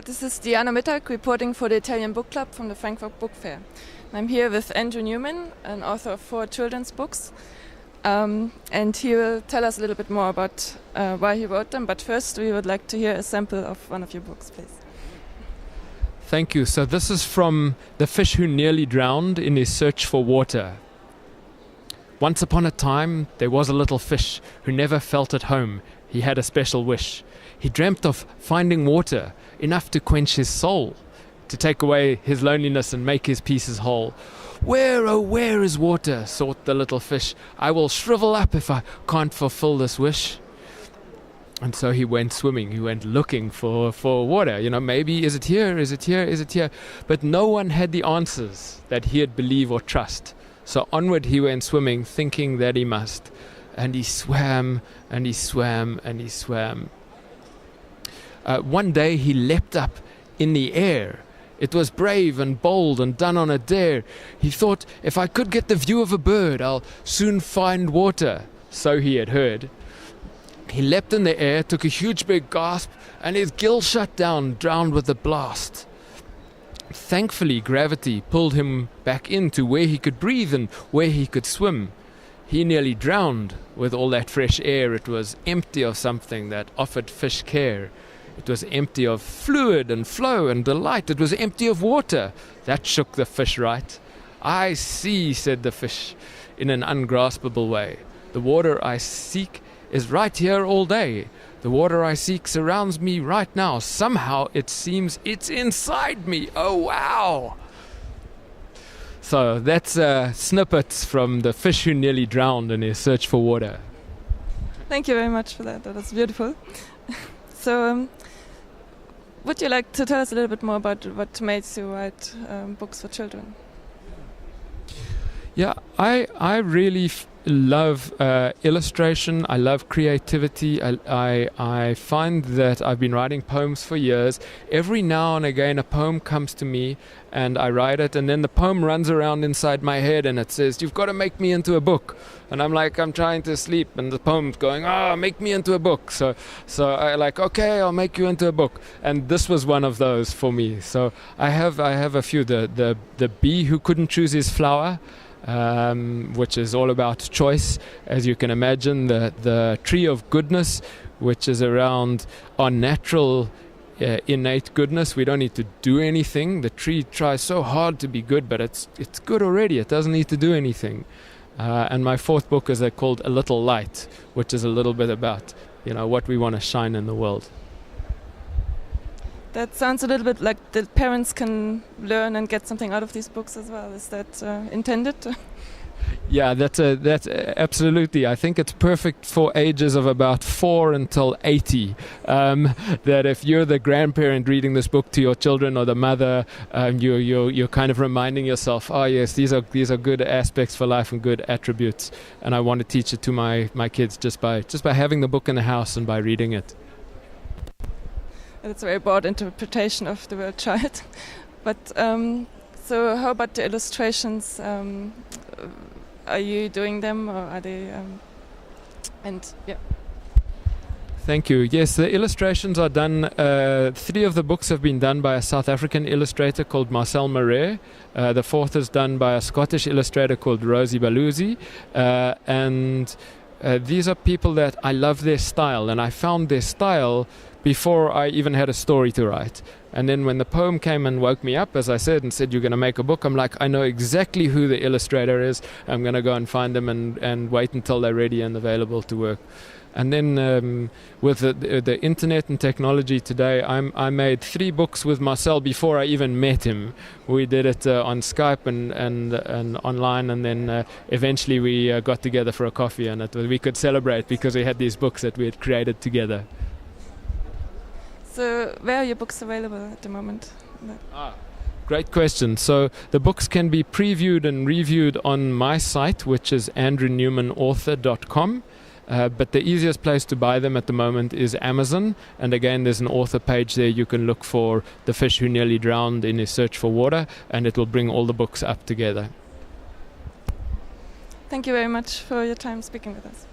This is Diana Mittag reporting for the Italian Book Club from the Frankfurt Book Fair. I'm here with Andrew Newman, an author of 4 children's books, and he will tell us a little bit more about why he wrote them. But first we would like to hear a sample of one of your books, please. Thank you. So this is from The Fish Who Nearly Drowned in His Search for Water. Once upon a time, there was a little fish who never felt at home. He had a special wish. He dreamt of finding water, enough to quench his soul, to take away his loneliness and make his pieces whole. Where, oh, where is water? Sought the little fish. I will shrivel up if I can't fulfill this wish. And so he went swimming. He went looking for water. You know, maybe is it here? Is it here? Is it here? But no one had the answers that he'd believe or trust. So onward he went swimming, thinking that he must. And he swam, and he swam, and he swam. One day he leapt up in the air. It was brave and bold and done on a dare. He thought, if I could get the view of a bird, I'll soon find water. So he had heard. He leapt in the air, took a huge big gasp, and his gill shut down, drowned with the blast. Thankfully, gravity pulled him back into where he could breathe and where he could swim. He nearly drowned with all that fresh air. It was empty of something that offered fish care. It was empty of fluid and flow and delight. It was empty of water. That shook the fish right. I see, said the fish, in an ungraspable way. The water I seek is right here all day. The water I seek surrounds me right now. Somehow it seems it's inside me. Oh, wow. So that's snippets from The Fish Who Nearly Drowned in His Search for Water. Thank you very much for that. That was beautiful. So, would you like to tell us a little bit more about what makes you write books for children? Yeah, I really love illustration. I love creativity. I find that I've been writing poems for years. Every now and again a poem comes to me and I write it, and then the poem runs around inside my head and it says, you've got to make me into a book. And I'm like, I'm trying to sleep, and the poem's going, make me into a book. So I like, okay, I'll make you into a book. And this was one of those for me. So I have a few. The bee who couldn't choose his flower, which is all about choice, as you can imagine. The tree of goodness, which is around our natural innate goodness. We don't need to do anything. The tree tries so hard to be good, but it's good already. It doesn't need to do anything. And my 4th book is called A Little Light, which is a little bit about what we want to shine in the world. That sounds a little bit like the parents can learn and get something out of these books as well. Is that intended? Yeah, that's absolutely. I think it's perfect for ages of about 4 until 80. That if you're the grandparent reading this book to your children, or the mother, you're kind of reminding yourself, oh yes, these are good aspects for life and good attributes, and I want to teach it to my kids just by having the book in the house and by reading it. It's a very broad interpretation of the word child. But so how about the illustrations? Are you doing them, or are they? Thank you. Yes, the illustrations are done. 3 of the books have been done by a South African illustrator called Marcel Marais. The 4th is done by a Scottish illustrator called Rosie Baluzzi. And these are people that I love their style, and I found their style before I even had a story to write. And then when the poem came and woke me up, as I said, and said, you're going to make a book, I'm like, I know exactly who the illustrator is. I'm going to go and find them and wait until they're ready and available to work. And then with the internet and technology today, I made 3 books with Marcel before I even met him. We did it on Skype and online, and then eventually we got together for a coffee, and we could celebrate because we had these books that we had created together. So where are your books available at the moment? Great question. So the books can be previewed and reviewed on my site, which is andrewnewmanauthor.com. But the easiest place to buy them at the moment is Amazon. And again, there's an author page there. You can look for The Fish Who Nearly Drowned in His Search for Water, and it will bring all the books up together. Thank you very much for your time speaking with us.